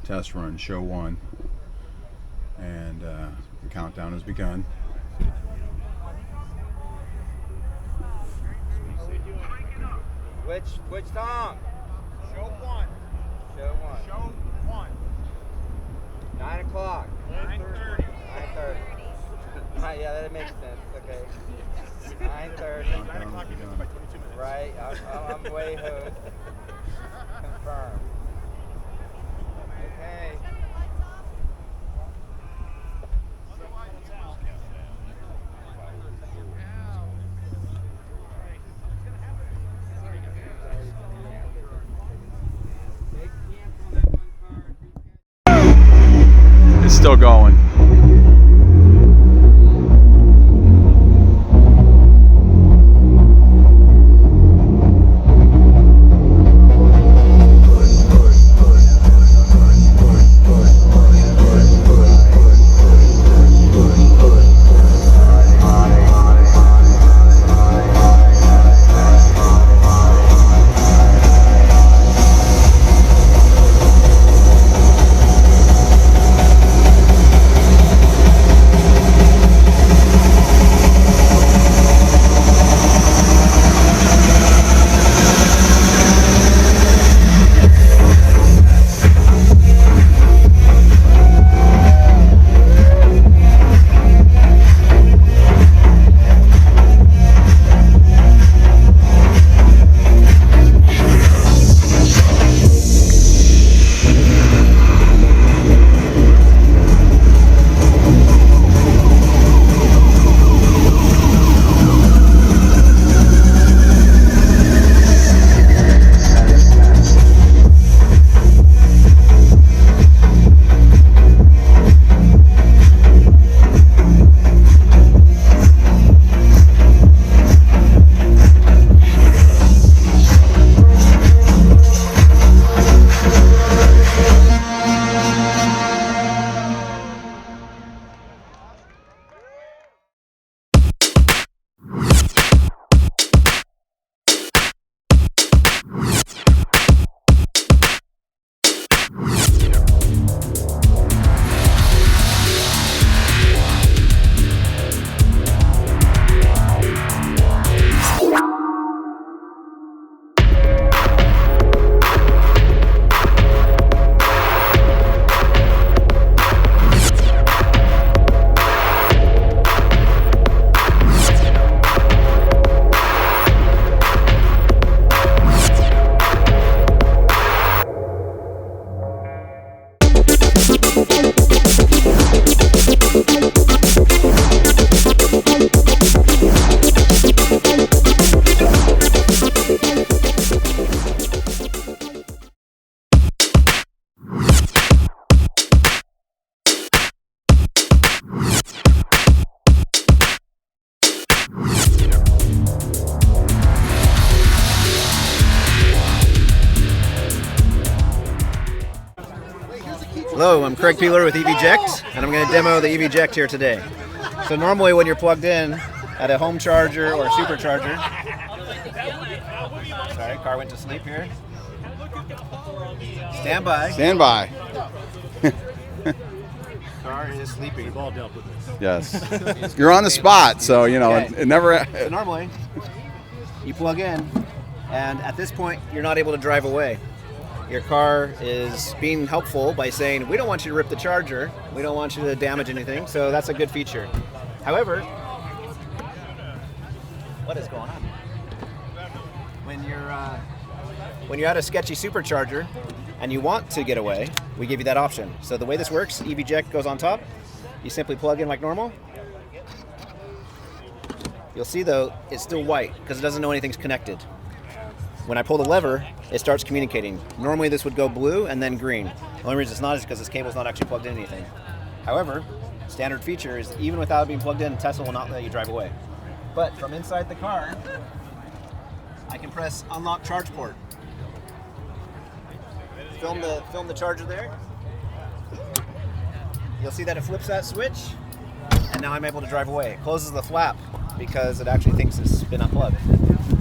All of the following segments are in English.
test run, show 1, and the countdown has begun. Which song? Show 1. Show 1. Show 1. 9 o'clock. 9:30. 9:30. Yeah, that makes sense. Okay. 9:30. 9 o'clock, you missed by 22 minutes. Right. I'm way host. Confirmed. Okay. It's still going. Hello, I'm Craig Peeler with EVject, and I'm going to demo the EVject here today. So normally when you're plugged in at a home charger or supercharger, sorry, car went to sleep here. Stand by. Stand by. Car is sleeping. We've all dealt with this. Yes. You're on the spot, so you know Okay. it never. So normally, you plug in, and at this point, you're not able to drive away. Your car is being helpful by saying, we don't want you to rip the charger, we don't want you to damage anything, so that's a good feature. However, what is going on? When you're at a sketchy supercharger and you want to get away, we give you that option. So the way this works, EVject goes on top, you simply plug in like normal. You'll see though, it's still white because it doesn't know anything's connected. When I pull the lever, it starts communicating. Normally this would go blue and then green. The only reason it's not is because this cable's not actually plugged in anything. However, standard feature is even without it being plugged in, Tesla will not let you drive away. But from inside the car, I can press unlock charge port. Film the charger there. You'll see that it flips that switch, and now I'm able to drive away. It closes the flap because it actually thinks it's been unplugged.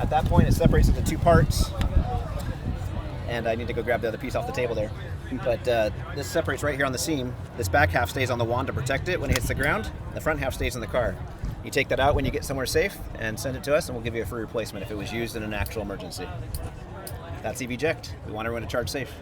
At that point, it separates into two parts. and I need to go grab the other piece off the table there. But this separates right here on the seam. This back half stays on the wand to protect it when it hits the ground. The front half stays in the car. You take that out when you get somewhere safe and send it to us, and we'll give you a free replacement if it was used in an actual emergency. That's EVject. We want everyone to charge safe.